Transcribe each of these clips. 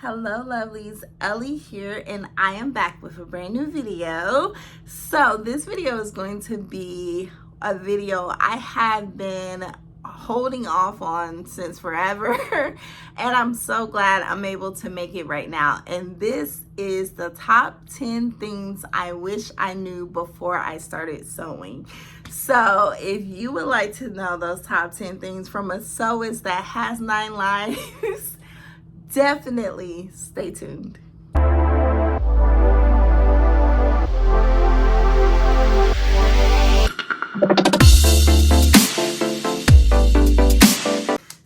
Hello lovelies, Ellie here, and I am back with a brand new video. So this video is going to be a video I have been holding off on since forever and I'm so glad I'm able to make it right now. And this is the top 10 things I wish I knew before I started sewing. So if you would like to know those top 10 things from a sewist that has 9 lives, definitely stay tuned.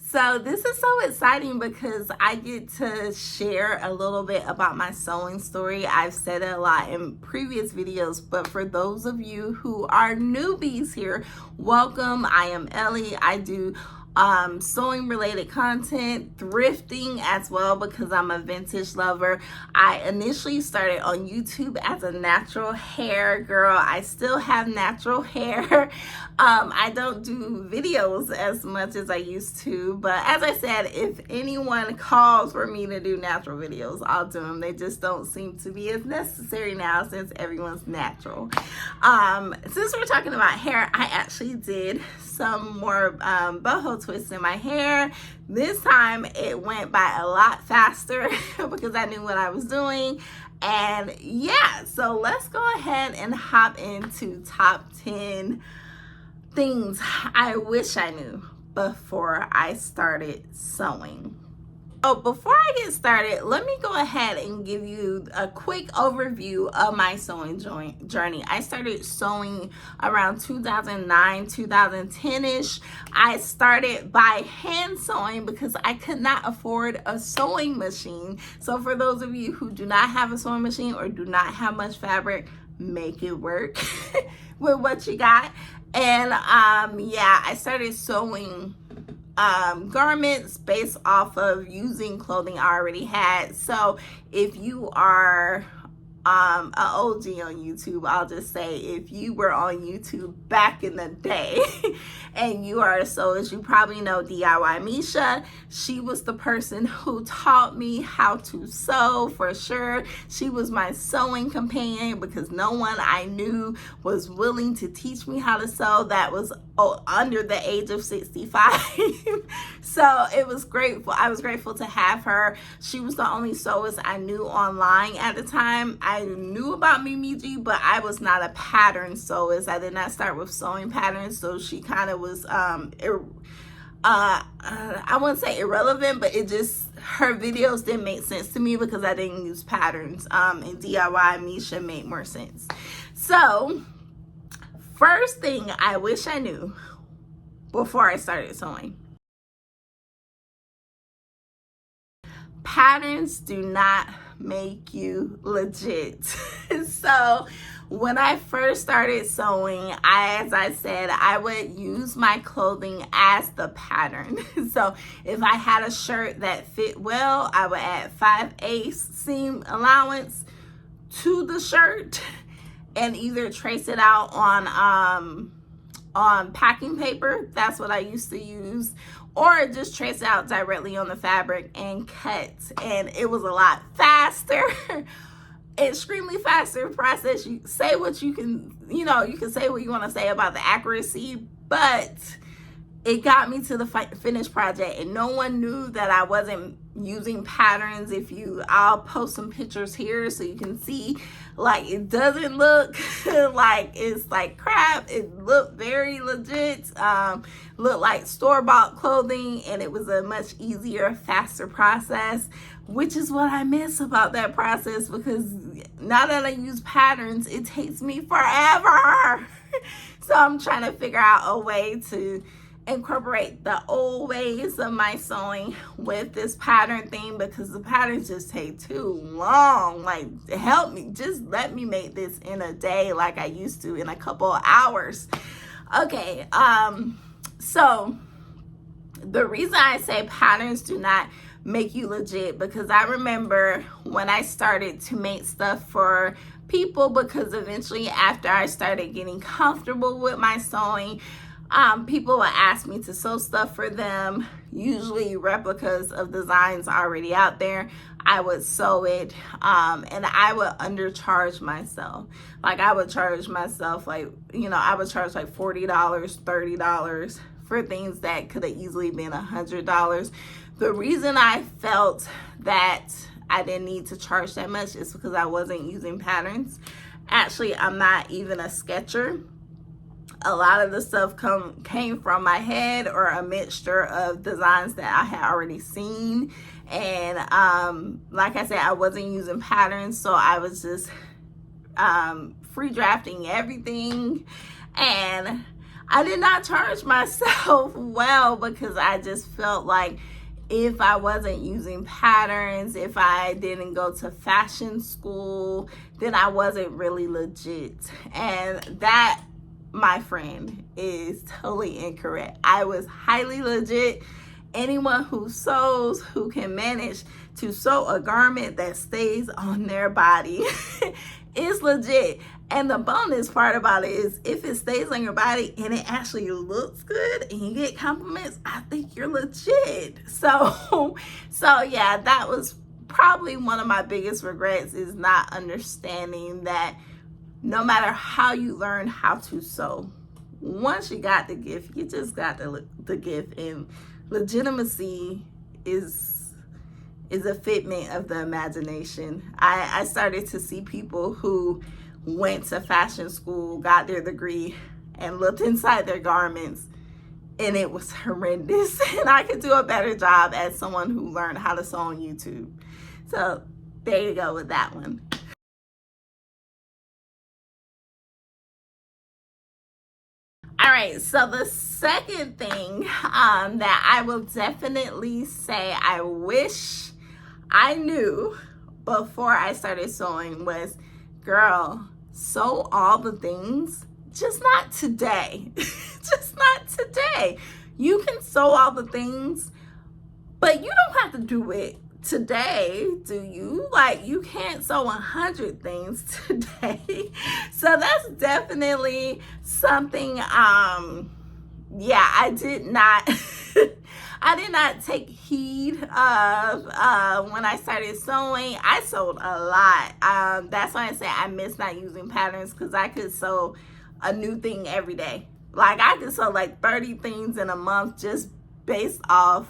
So this is so exciting because I get to share a little bit about my sewing story. I've said it a lot in previous videos, but for those of you who are newbies here, welcome. I am Ellie. I do sewing related content, thrifting as well because I'm a vintage lover. I initially started on YouTube as a natural hair girl. I still have natural hair. I don't do videos as much as I used to, but as I said, if anyone calls for me to do natural videos, I'll do them. They just don't seem to be as necessary now since everyone's natural. Since we're talking about hair, I actually did some more boho twists in my hair. This time it went by a lot faster because I knew what I was doing. And yeah, so let's go ahead and hop into top 10 things I wish I knew before I started sewing. So before I get started, let me go ahead and give you a quick overview of my sewing journey. I started sewing around 2009, 2010-ish. I started by hand sewing because I could not afford a sewing machine. So for those of you who do not have a sewing machine or do not have much fabric, make it work with what you got. And yeah, I started sewing garments based off of using clothing I already had. So if you are an OG on YouTube, I'll just say if you were on YouTube back in the day and you are a sewist, you probably know DIY Misha. She was the person who taught me how to sew for sure. She was my sewing companion because no one I knew was willing to teach me how to sew that was under the age of 65. So it was grateful. I was grateful to have her. She was the only sewist I knew online at the time. I knew about Mimiji, but I was not a pattern sewist. I did not start with sewing patterns, so she kind of was I wouldn't say irrelevant, but it just, her videos didn't make sense to me because I didn't use patterns, and DIY Misha made more sense. So first thing I wish I knew before I started sewing: patterns do not make you legit. So when I first started sewing, as I said, I would use my clothing as the pattern. So if I had a shirt that fit well, I would add 5/8 seam allowance to the shirt and either trace it out on packing paper. That's what I used to use, or just trace it out directly on the fabric and cut. And it was a lot faster, extremely faster process. You say what you can, you can say what you want to say about the accuracy, but it got me to the finished project, and no one knew that I wasn't using patterns. I'll post some pictures here so you can see, like, it doesn't look like it's like crap. It looked very legit, looked like store-bought clothing, and it was a much easier, faster process, which is what I miss about that process, because now that I use patterns, it takes me forever. So I'm trying to figure out a way to incorporate the old ways of my sewing with this pattern thing, because the patterns just take too long. Like, help me, just let me make this in a day like I used to, in a couple of hours. Okay, so the reason I say patterns do not make you legit, because I remember when I started to make stuff for people, because eventually after I started getting comfortable with my sewing, People would ask me to sew stuff for them, usually replicas of designs already out there. I would sew it, and I would undercharge myself. Like, I would charge myself, like, you know, I would charge like $40, $30 for things that could have easily been $100. The reason I felt that I didn't need to charge that much is because I wasn't using patterns. Actually, I'm not even a sketcher. A lot of the stuff came from my head or a mixture of designs that I had already seen. And like I said, I wasn't using patterns, so I was just free drafting everything. And I did not charge myself well because I just felt like if I wasn't using patterns, if I didn't go to fashion school, then I wasn't really legit. And that, my friend, is totally incorrect. I was highly legit. Anyone who sews, who can manage to sew a garment that stays on their body is legit. And the bonus part about it is if it stays on your body and it actually looks good and you get compliments, I think you're legit. So yeah, that was probably one of my biggest regrets, is not understanding that no matter how you learn how to sew, once you got the gift, you just got the gift. And legitimacy is a figment of the imagination. I started to see people who went to fashion school, got their degree, and looked inside their garments, and it was horrendous. And I could do a better job as someone who learned how to sew on YouTube. So there you go with that one. All right, so the second thing that I will definitely say I wish I knew before I started sewing was, girl, sew all the things, just not today. Just not today. You can sew all the things, but you don't have to do it today, do you? Like, you can't sew 100 things today. So that's definitely something, yeah, I did not I did not take heed of when I started sewing. I sewed a lot. That's why I say I miss not using patterns, because I could sew a new thing every day. Like, I could sew like 30 things in a month just based off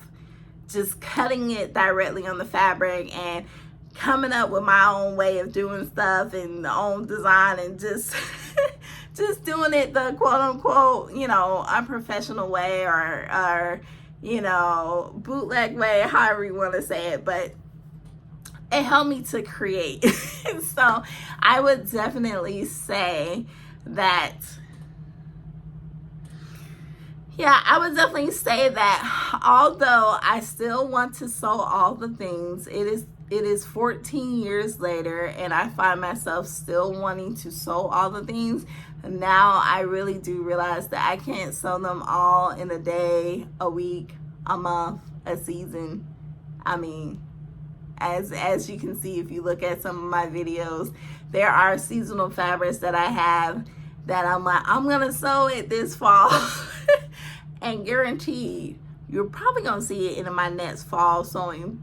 just cutting it directly on the fabric and coming up with my own way of doing stuff and the own design, and just just doing it the quote unquote, you know, unprofessional way, or you know, bootleg way, however you want to say it. But it helped me to create. So I would definitely say that, yeah, I would definitely say that although I still want to sew all the things, it is 14 years later and I find myself still wanting to sew all the things. Now I really do realize that I can't sew them all in a day, a week, a month, a season. I mean, as you can see if you look at some of my videos, there are seasonal fabrics that I have that I'm like, I'm gonna sew it this fall. And guaranteed, you're probably gonna see it in my next fall sewing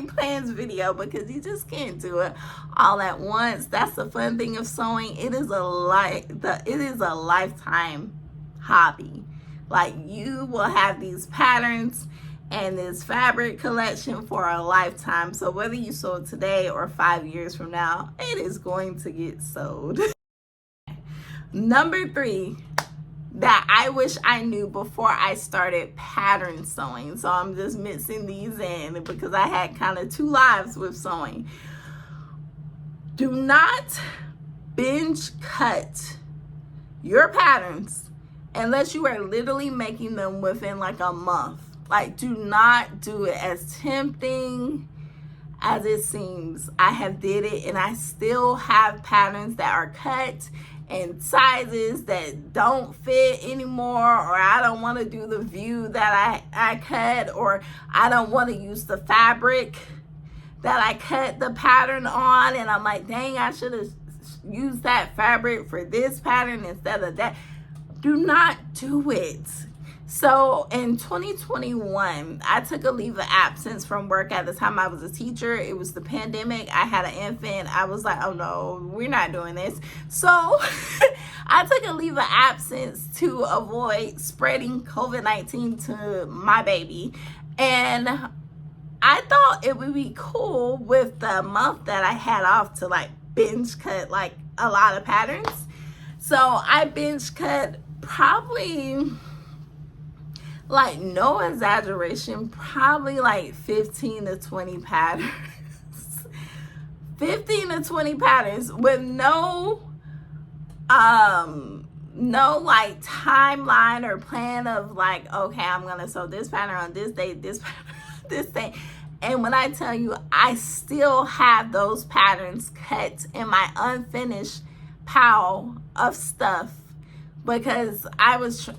plans video, because you just can't do it all at once. That's the fun thing of sewing. It is a lifetime hobby. Like, you will have these patterns and this fabric collection for a lifetime. So whether you sew it today or 5 years from now, it is going to get sewed. Number 3 that I wish I knew before I started pattern sewing. So I'm just mixing these in because I had kind of 2 lives with sewing. Do not binge cut your patterns unless you are literally making them within like a month. Like, do not do it. As tempting as it seems, I have did it and I still have patterns that are cut and sizes that don't fit anymore, or I don't want to do the view that I cut, or I don't want to use the fabric that I cut the pattern on, and I'm like, dang, I should have used that fabric for this pattern instead of that. do not do it. So in 2021, I took a leave of absence from work. At the time I was a teacher. It was the pandemic. I had an infant. I was like, oh no, we're not doing this. So I took a leave of absence to avoid spreading COVID-19 to my baby. And I thought it would be cool with the month that I had off to like binge cut like a lot of patterns. So I binge cut probably, like no exaggeration, probably like 15 to 20 patterns. 15 to 20 patterns with no like timeline or plan of like, okay, I'm gonna sew this pattern on this day, this pattern on this day. And when I tell you, I still have those patterns cut in my unfinished pile of stuff, because I was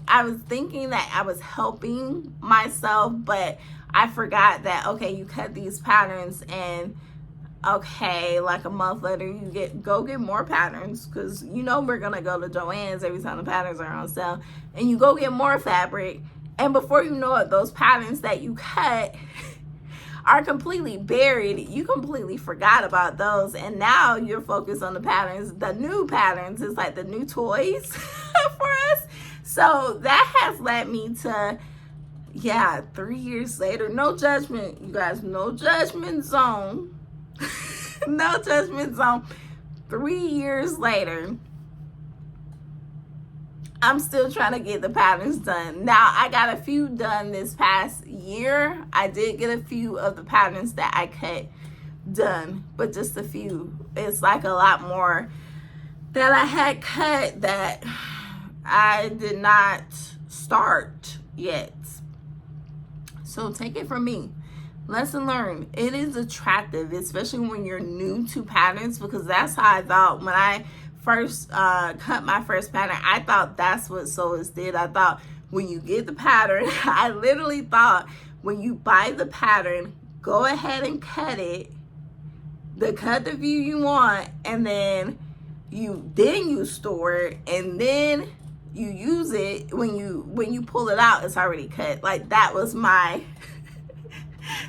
thinking that I was helping myself, but I forgot that, okay, you cut these patterns and okay, like a month later you go get more patterns, because you know we're gonna go to Joann's every time the patterns are on sale, and you go get more fabric, and before you know it, those patterns that you cut are completely buried. You completely forgot about those, and now you're focused on the patterns. The new patterns is like the new toys for us. So that has led me to, 3 years later, no judgment, you guys, no judgment zone. No judgment zone. 3 years later, I'm still trying to get the patterns done. Now, I got a few done this past year. I did get a few of the patterns that I cut done, but just a few. It's like a lot more that I had cut that I did not start yet. So take it from me. Lesson learned. It is attractive, especially when you're new to patterns, because that's how I thought when I first cut my first pattern. I thought that's what sewers did. I thought when you get the pattern, I literally thought when you buy the pattern, go ahead and cut it, cut the view you want, and then you store it, and then you use it. When you pull it out, it's already cut. Like that was my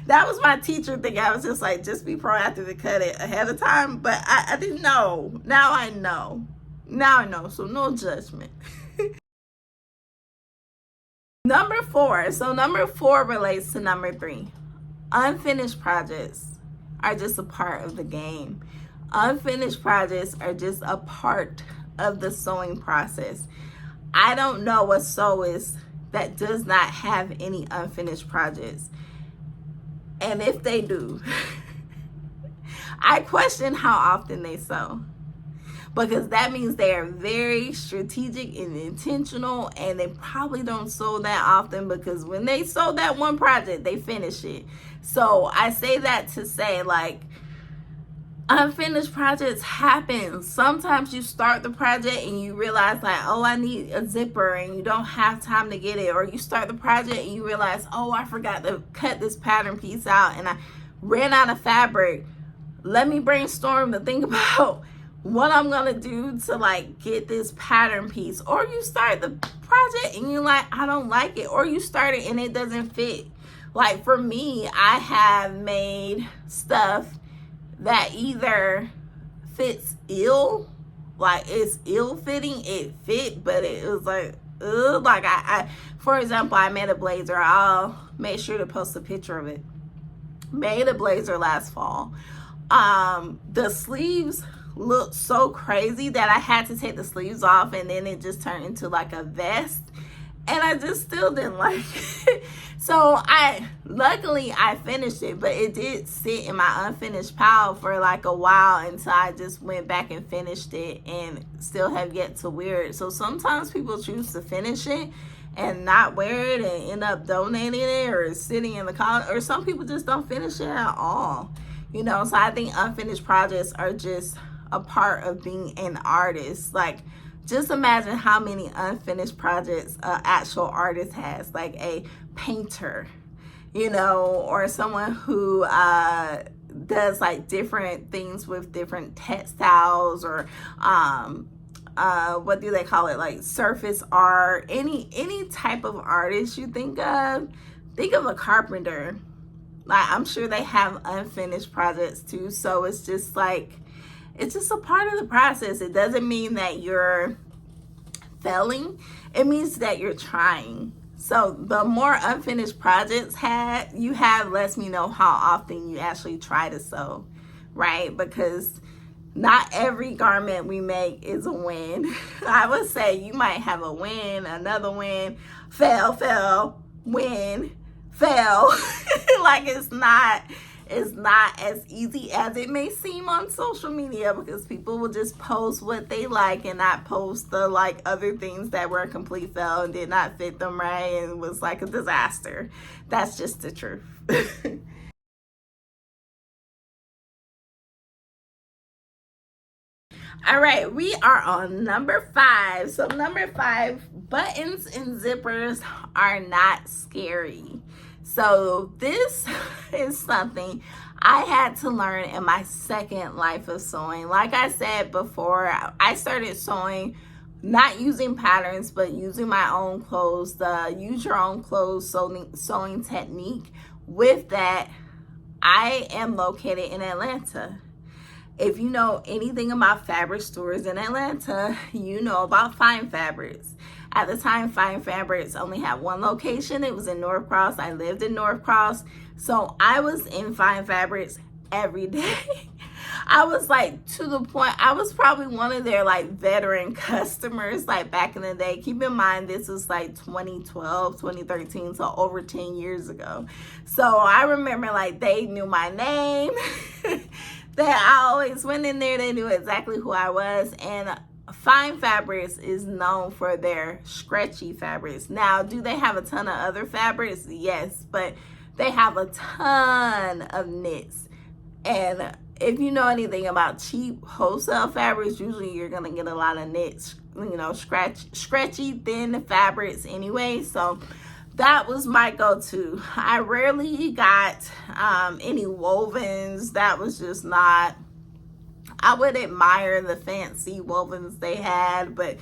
that was my teacher thing. I was just like, just be proactive to cut it ahead of time. But I didn't know. Now I know. So no judgment. Number 4. So number 4 relates to number 3. Unfinished projects are just a part of the game. Unfinished projects are just a part of the sewing process. I don't know a sewist that does not have any unfinished projects. And if they do, I question how often they sew, because that means they are very strategic and intentional, and they probably don't sew that often, because when they sew that one project, they finish it. So I say that to say, like, unfinished projects happen. Sometimes you start the project and you realize like, oh, I need a zipper, and you don't have time to get it. Or you start the project and you realize, oh, I forgot to cut this pattern piece out and I ran out of fabric. Let me brainstorm to think about what I'm gonna do to like get this pattern piece. Or you start the project and you're like, I don't like it. Or you start it and it doesn't fit. Like for me, I have made stuff that either fits ill, like it's ill fitting, it fit, but it was like, ugh. Like I for example, I made a blazer. I'll make sure to post a picture of it. Made a blazer last fall. The sleeves looked so crazy that I had to take the sleeves off, and then it just turned into like a vest, and I just still didn't like it. So luckily I finished it, but it did sit in my unfinished pile for like a while until I just went back and finished it, and still have yet to wear it. So sometimes people choose to finish it and not wear it and end up donating it or sitting in the closet, or some people just don't finish it at all. You know, so I think unfinished projects are just a part of being an artist. Like, just imagine how many unfinished projects an actual artist has, like a painter, you know, or someone who does like different things with different textiles, or what do they call it, like surface art, any type of artist you think of a carpenter. Like, I'm sure they have unfinished projects too. So it's just like, it's just a part of the process. It doesn't mean that you're failing. It means that you're trying. So the more unfinished projects you have lets me know how often you actually try to sew, right? Because not every garment we make is a win. I would say you might have a win, another win, fail, win, fail. Like, it's not as easy as it may seem on social media, because people will just post what they like and not post the like other things that were a complete fail and did not fit them right and was like a disaster. That's just the truth. All right, we are on number 5. So number 5, buttons and zippers are not scary. So this is something I had to learn in my second life of sewing. Like I said before, I started sewing not using patterns, but using my own clothes, the use your own clothes sewing technique. With that, I am located in Atlanta. If you know anything about fabric stores in Atlanta, you know about Fine Fabrics. At the time, Fine Fabrics only had one location. It was in North Cross. I lived in North Cross. So I was in Fine Fabrics every day. I was like, to the point, I was probably one of their like veteran customers, like back in the day. Keep in mind, this was like 2012, 2013, so over 10 years ago. So I remember like they knew my name. That I always went in there, they knew exactly who I was. And Fine Fabrics is known for their stretchy fabrics. Now, do they have a ton of other fabrics? Yes, but they have a ton of knits. And if you know anything about cheap wholesale fabrics, usually you're gonna get a lot of knits, you know, scratchy, thin fabrics anyway. So that was my go-to. I rarely got any wovens. That was just not, I would admire the fancy wovens they had, but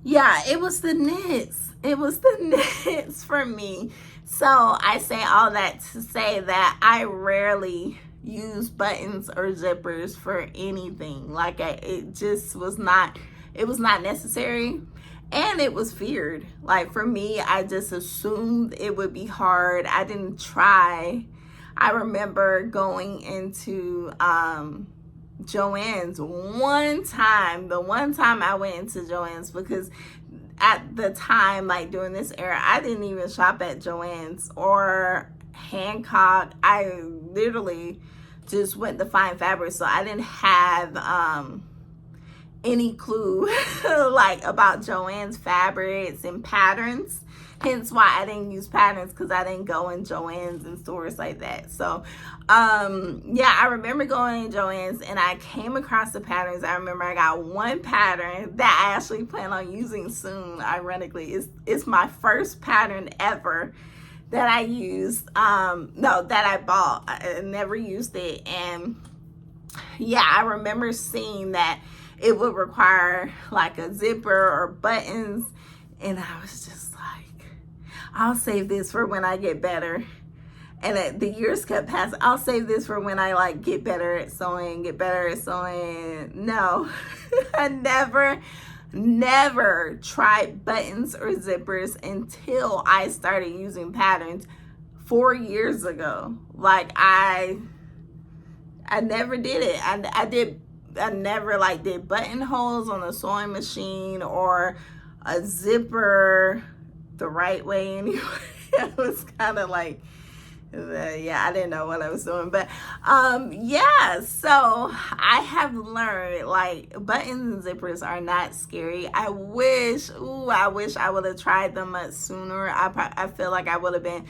yeah, it was the knits. It was the knits for me. So I say all that to say that I rarely use buttons or zippers for anything. Like, it just was not, it was not necessary. And it was feared. Like, for me, I just assumed it would be hard. I didn't try. I remember going into Joann's one time. The one time I went into Joann's, because at the time, like during this era, I didn't even shop at Joann's or Hancock. I literally just went to Fine Fabrics. So I didn't have any clue like about Joann's fabrics and patterns. Hence why I didn't use patterns, because I didn't go in Joann's and stores like that. So yeah, I remember going in Joann's and I came across the patterns. I remember I got one pattern that I actually plan on using soon. Ironically, it's my first pattern ever that I used. No, that I bought. I never used it. And yeah, I remember seeing that it would require like a zipper or buttons, and I was just like, I'll save this for when I get better. And the years kept passing. I'll save this for when I like get better at sewing, No, I never tried buttons or zippers until I started using patterns 4 years ago. Like, I never did it. I never like did buttonholes on a sewing machine or a zipper the right way anyway. It was kind of like, yeah, I didn't know what I was doing. But yeah, so I have learned like buttons and zippers are not scary. I wish I would have tried them much sooner. I feel like I would have been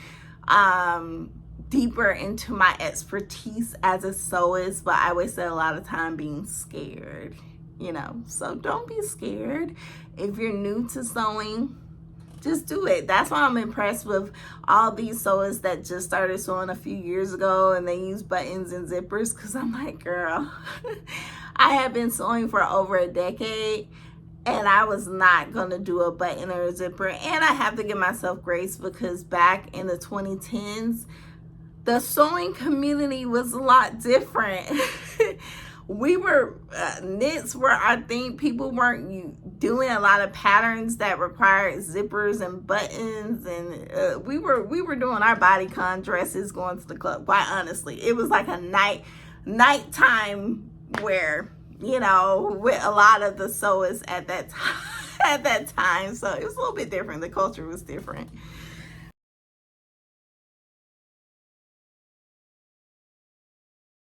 deeper into my expertise as a sewist, but I wasted a lot of time being scared, you know. So don't be scared. If you're new to sewing, just do it. That's why I'm impressed with all these sewists that just started sewing a few years ago and they use buttons and zippers, because I'm like, girl, I have been sewing for over a decade and I was not going to do a button or a zipper. And I have to give myself grace because back in the 2010s, the sewing community was a lot different. We were, knits were our thing. People weren't doing a lot of patterns that required zippers and buttons. And we were doing our bodycon dresses going to the club. Quite honestly, it was like a nighttime wear, you know, with a lot of the sewers at that time. So it was a little bit different. The culture was different.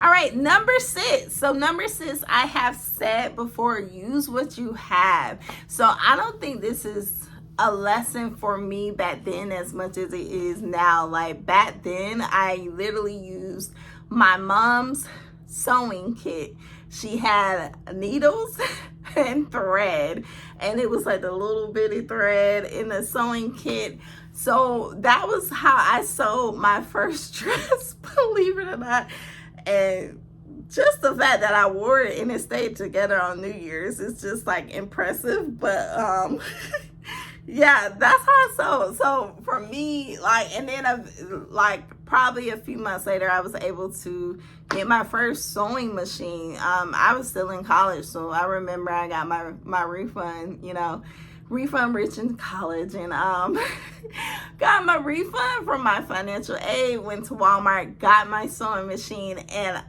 All right, number 6. So number 6, I have said before, use what you have. So I don't think this is a lesson for me back then as much as it is now. Like back then, I literally used my mom's sewing kit. She had needles and thread, and it was like a little bitty thread in the sewing kit. So that was how I sewed my first dress, believe it or not. And just the fact that I wore it and it stayed together on New Year's is just like impressive. But yeah, that's how I sewed. So for me, like, and then like probably a few months later, I was able to get my first sewing machine. I was still in college, so I remember I got my refund, you know, refund rich in college, and got my refund from my financial aid, went to Walmart, got my sewing machine, and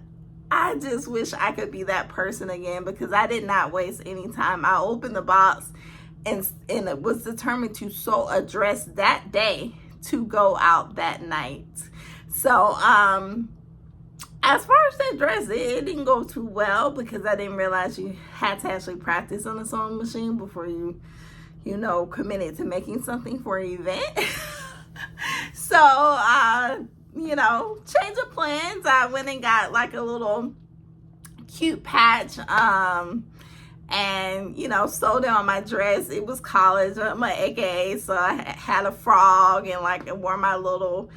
I just wish I could be that person again because I did not waste any time. I opened the box and it was determined to sew a dress that day to go out that night. So as far as that dress, it didn't go too well because I didn't realize you had to actually practice on the sewing machine before you know, committed to making something for an event. So, you know, change of plans. I went and got like a little cute patch, and, you know, sewed it on my dress. It was college, my AKA, so I had a frog and like I wore my little,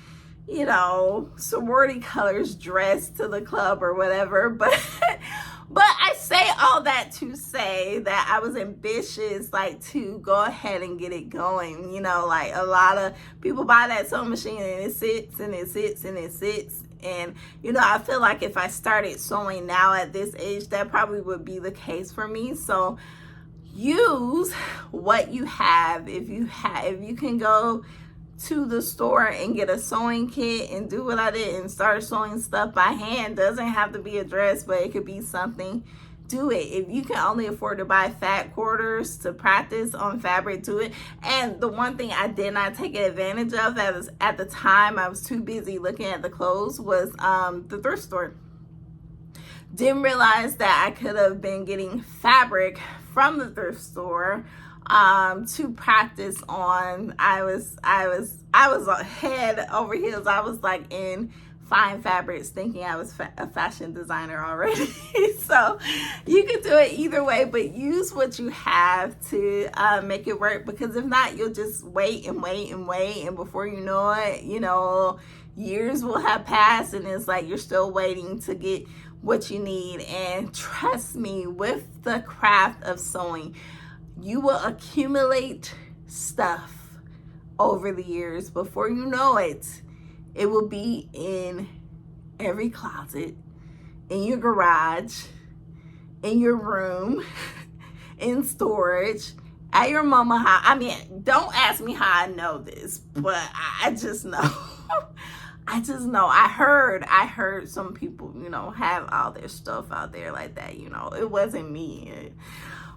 you know, sorority colors dress to the club or whatever. But I say all that to say that I was ambitious, like, to go ahead and get it going. You know, like a lot of people buy that sewing machine and it sits and it sits and it sits. And, you know, I feel like if I started sewing now at this age, that probably would be the case for me. So use what you have. If you can go to the store and get a sewing kit and do what I did and start sewing stuff by hand. Doesn't have to be a dress, but it could be something. Do it. If you can only afford to buy fat quarters to practice on fabric, do it. And the one thing I did not take advantage of at the time, I was too busy looking at the clothes, was the thrift store. Didn't realize that I could have been getting fabric from the thrift store to practice on. I was head over heels. I was like in fine fabrics thinking I was a fashion designer already. So you can do it either way, but use what you have to make it work, because if not, you'll just wait and wait and wait, and before you know it, you know, years will have passed and it's like you're still waiting to get what you need. And trust me, with the craft of sewing, you will accumulate stuff over the years. Before you know it, it will be in every closet, in your garage, in your room, in storage, at your mama's house. I mean, don't ask me how I know this, but I just know. I just know. I heard some people, you know, have all their stuff out there like that. You know, it wasn't me.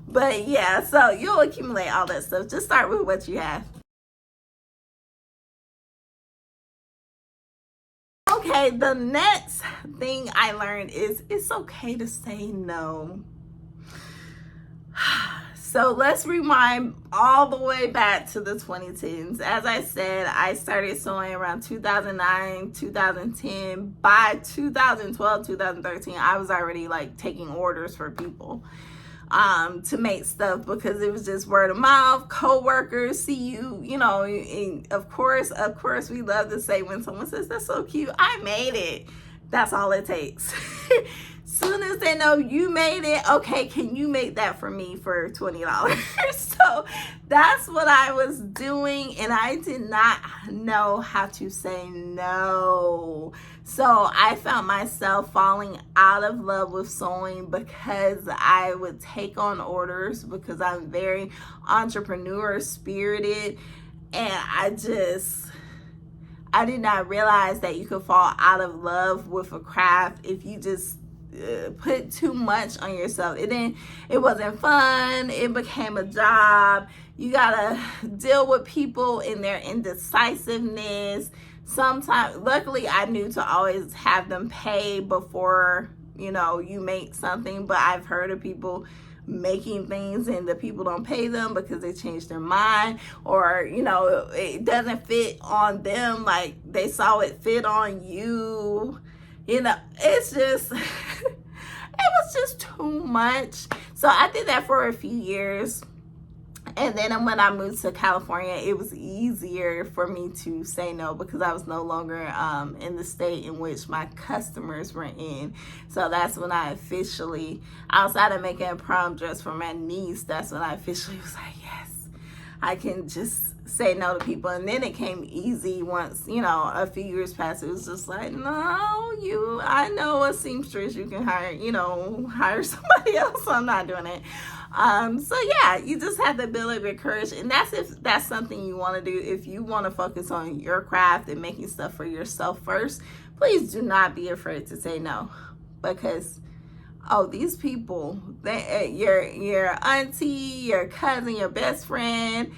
But yeah, so you'll accumulate all that stuff. Just start with what you have. Okay, the next thing I learned is it's okay to say no. So let's rewind all the way back to the 2010s. As I said, I started sewing around 2009, 2010. By 2012, 2013, I was already like taking orders for people to make stuff, because it was just word of mouth, co-workers see you, you know, and of course we love to say when someone says, "That's so cute, I made it." That's all it takes. Soon as say no, you made it. Okay, can you make that for me for $20? So that's what I was doing, and I did not know how to say no. So I found myself falling out of love with sewing because I would take on orders because I'm very entrepreneur spirited, and I did not realize that you could fall out of love with a craft if you just put too much on yourself. It wasn't fun. It became a job. You gotta deal with people in their indecisiveness. Sometimes, luckily, I knew to always have them pay before, you make something. But I've heard of people making things and the people don't pay them because they changed their mind, or it doesn't fit on them like they saw it fit on you. It's just it was just too much. So I did that for a few years, and then when I moved to California, it was easier for me to say no because I was no longer in the state in which my customers were in. So that's when I officially, outside of making a prom dress for my niece, that's when I officially was like, yes, I can just say no to people. And then it came easy once, a few years passed. It was just like, no, I know a seamstress you can hire, hire somebody else. I'm not doing it. So yeah, you just have to build up your courage, and that's if that's something you want to do. If you want to focus on your craft and making stuff for yourself first, please do not be afraid to say no, because these people, your auntie, your cousin, your best friend,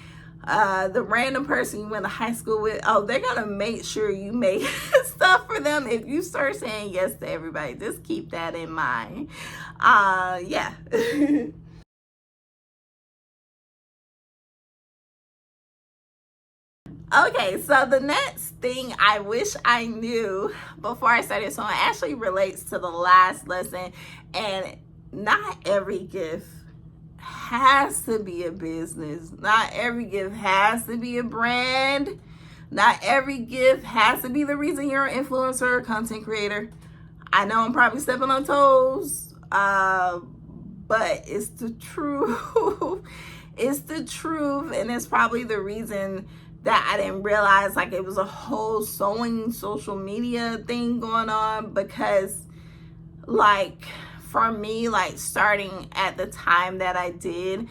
the random person you went to high school with, they're gonna make sure you make stuff for them if you start saying yes to everybody. Just keep that in mind. Yeah. Okay, so the next thing I wish I knew before I started sewing actually relates to the last lesson. And not every gift has to be a business. Not every gift has to be a brand. Not every gift has to be the reason you're an influencer or content creator. I know I'm probably stepping on toes, but it's the truth. It's the truth, and it's probably the reason that I didn't realize like it was a whole sewing social media thing going on, because like for me, like starting at the time that I did,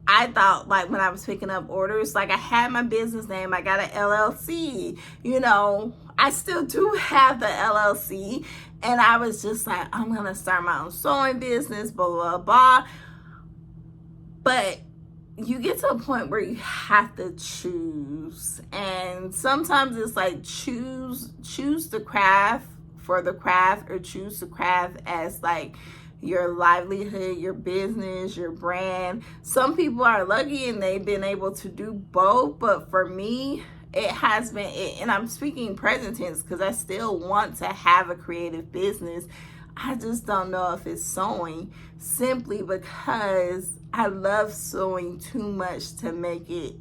I thought like when I was picking up orders, like I had my business name, I got an LLC, I still do have the LLC, and I was just like, I'm gonna start my own sewing business, blah, blah, blah. But you get to a point where you have to choose, and sometimes it's like choose the craft for the craft, or choose the craft as like your livelihood, your business, your brand. Some people are lucky and they've been able to do both, but for me, it has been, and I'm speaking present tense because I still want to have a creative business. I just don't know if it's sewing, simply because I love sewing too much to make it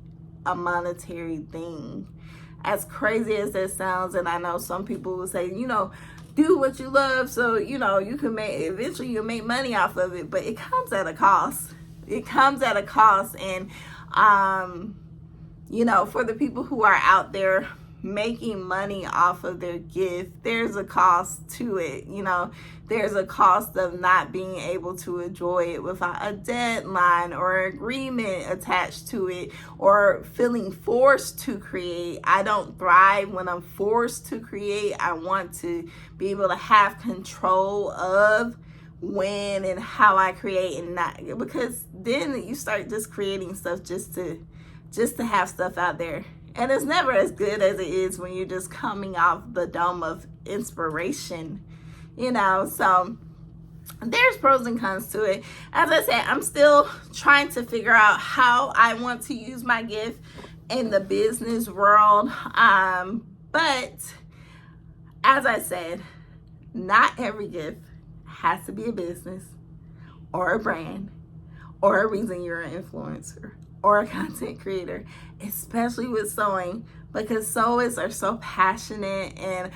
a monetary thing. As crazy as that sounds, and I know some people will say, do what you love so, you can eventually you'll make money off of it, but it comes at a cost. It comes at a cost, and, for the people who are out there making money off of their gift, there's a cost to it. There's a cost of not being able to enjoy it without a deadline or agreement attached to it, or feeling forced to create. I don't thrive when I'm forced to create. I want to be able to have control of when and how I create, and not, because then you start just creating stuff just to have stuff out there. And it's never as good as it is when you're just coming off the dome of inspiration, so there's pros and cons to it. As I said, I'm still trying to figure out how I want to use my gift in the business world. But as I said, not every gift has to be a business or a brand or a reason you're an influencer or a content creator, especially with sewing, because sewers are so passionate, and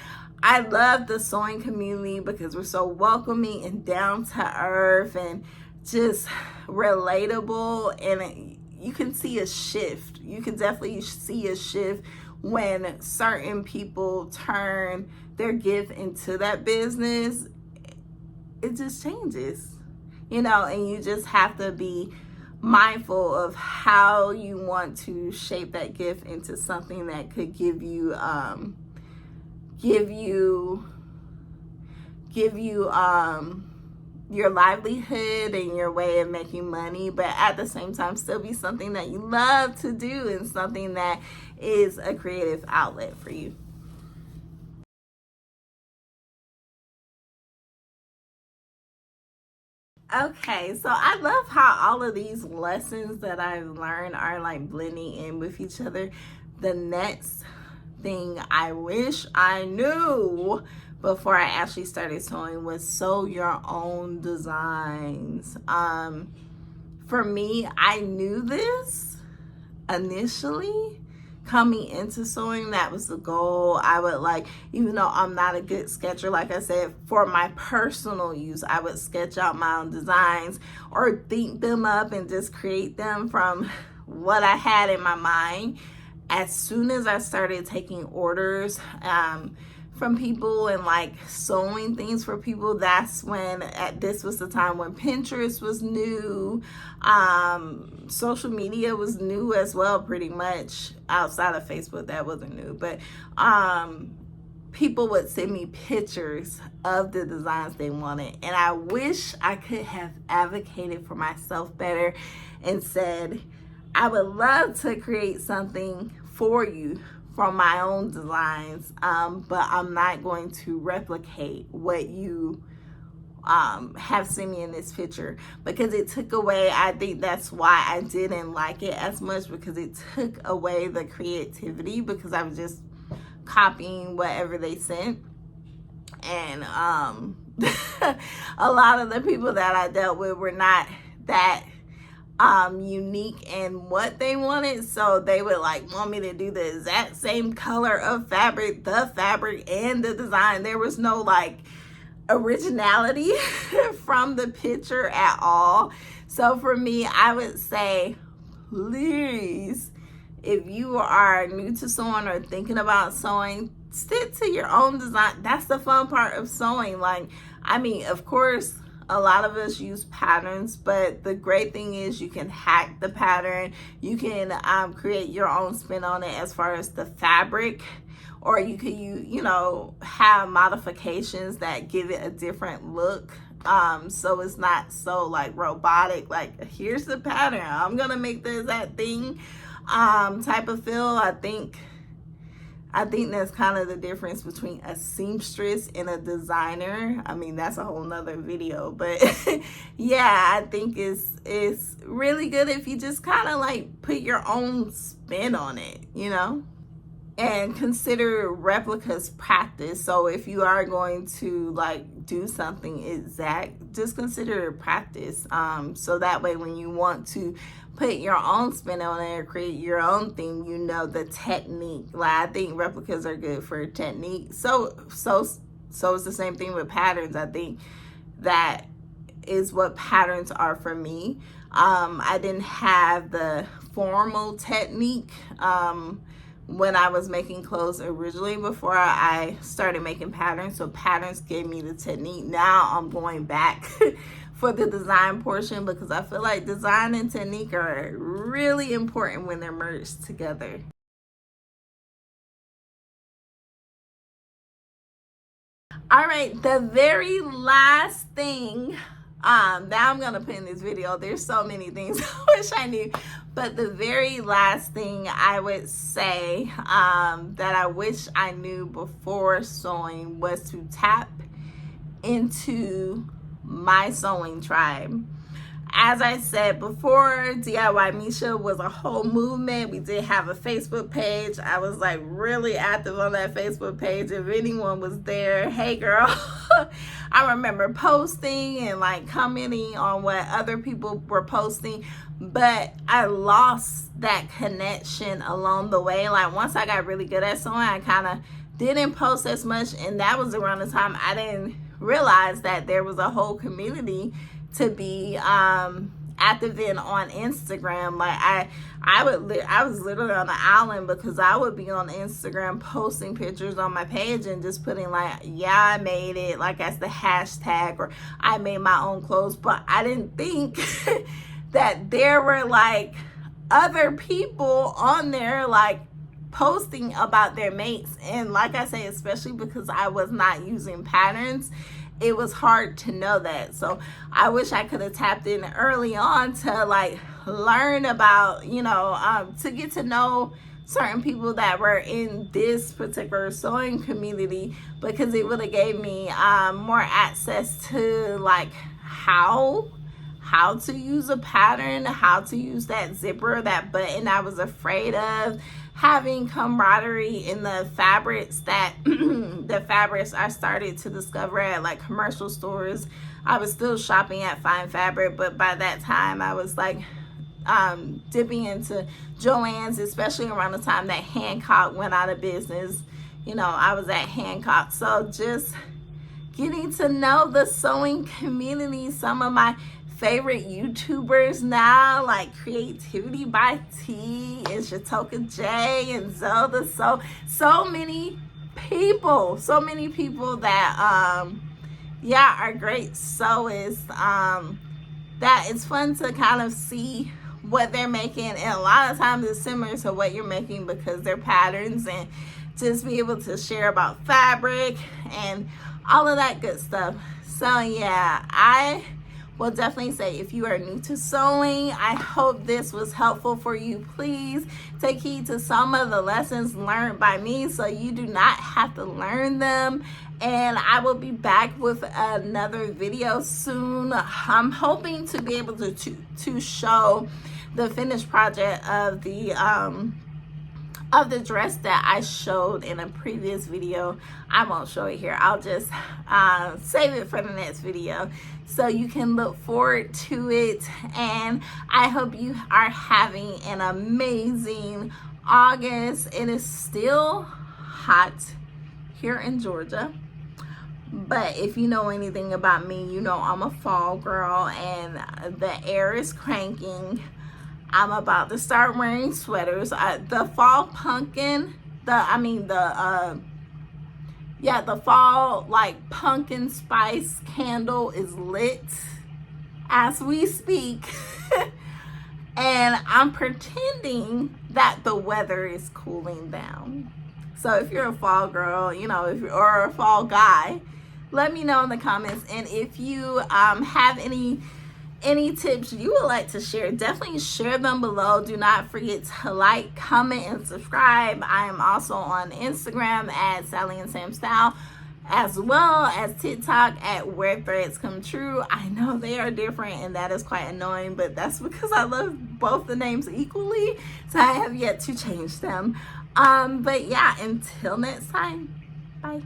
I love the sewing community because we're so welcoming and down to earth and just relatable, and you can see a shift. You can definitely see a shift when certain people turn their gift into that business. It just changes, and you just have to be mindful of how you want to shape that gift into something that could give you your livelihood and your way of making money, but at the same time still be something that you love to do and something that is a creative outlet for you. Okay, so I love how all of these lessons that I've learned are like blending in with each other. The next thing I wish I knew before I actually started sewing was sew your own designs. For me, I knew this initially coming into sewing. That was the goal. I would even though I'm not a good sketcher, like I said, for my personal use, I would sketch out my own designs or think them up and just create them from what I had in my mind. As soon as I started taking orders from people and sewing things for people, that's when this was the time when Pinterest was new. Social media was new as well, pretty much. Outside of Facebook, that wasn't new, but people would send me pictures of the designs they wanted, and I wish I could have advocated for myself better and said, I would love to create something for you from my own designs, but I'm not going to replicate what you have seen me in this picture, because it took away, I think that's why I didn't like it as much, because it took away the creativity, because I was just copying whatever they sent. And a lot of the people that I dealt with were not that unique in what they wanted, so they would want me to do the exact same color of fabric, the fabric and the design. There was no originality from the picture at all. So for me, I would say, please, if you are new to sewing or thinking about sewing, stick to your own design. That's the fun part of sewing. Of course, a lot of us use patterns, but the great thing is you can hack the pattern. You can create your own spin on it as far as the fabric, or you can have modifications that give it a different look. So it's not so robotic, here's the pattern, I'm gonna make the exact thing type of feel. I think that's kind of the difference between a seamstress and a designer. That's a whole nother video, but yeah, I think it's really good if you just kind of put your own spin on it, and consider replicas practice. So if you are going to do something exact, just consider it practice. So that way when you want to put your own spin on it or create your own thing, the technique. I think replicas are good for technique. So it's the same thing with patterns. I think that is what patterns are for me. I didn't have the formal technique when I was making clothes originally before I started making patterns. So patterns gave me the technique. Now I'm going back for the design portion, because I feel like design and technique are really important when they're merged together. All right, the very last thing that I'm gonna put in this video, there's so many things I wish I knew, but the very last thing I would say that I wish I knew before sewing was to tap into my sewing tribe. As I said before, DIY Misha was a whole movement. We did have a Facebook page. I was really active on that Facebook page. If anyone was there, hey girl. I remember posting and commenting on what other people were posting, but I lost that connection along the way. Once I got really good at sewing, I kind of didn't post as much, and that was around the time I didn't realize that there was a whole community to be active in on Instagram. Like I was literally on the island because I would be on Instagram posting pictures on my page and just putting like, yeah, I made it, like as the hashtag, or I made my own clothes. But I didn't think that there were like other people on there like posting about their mates. And like I say, especially because I was not using patterns, it was hard to know that. So I wish I could have tapped in early on to like learn about, you know, to get to know certain people that were in this particular sewing community, because it would have gave me more access to like how to use a pattern, how to use that zipper, that button I was afraid of, having camaraderie in the fabrics that the fabrics I started to discover at like commercial stores. I was still shopping at Fine Fabric, but by that time I was like dipping into Joann's, especially around the time that Hancock went out of business. You know, I was at Hancock. So just getting to know the sewing community, some of my favorite YouTubers now, like Creativity by T and Shatoka J and Zelda. So many people that yeah, are great sewists. That it's fun to kind of see what they're making, and a lot of times it's similar to what you're making because they're patterns, and just be able to share about fabric and all of that good stuff. So yeah, I will definitely say, if you are new to sewing, I hope this was helpful for you. Please take heed to some of the lessons learned by me so you do not have to learn them. And I will be back with another video soon. I'm hoping to be able to show the finished project of the dress that I showed in a previous video. I won't show it here. I'll just save it for the next video so you can look forward to it. And I hope you are having an amazing August. It is still hot here in Georgia, but if you know anything about me, you know I'm a fall girl, and the air is cranking. I'm about to start wearing sweaters. The fall pumpkin, the fall like pumpkin spice candle is lit as we speak. And I'm pretending that the weather is cooling down. So if you're a fall girl, you know, or a fall guy, let me know in the comments. And if you have any tips you would like to share, definitely share them below. Do not forget to like, comment, and subscribe. I am also on Instagram at Sally and Sam Style, as well as TikTok at Where Threads Come True. I know they are different, and that is quite annoying, but that's because I love both the names equally, so I have yet to change them. But yeah, until next time, bye.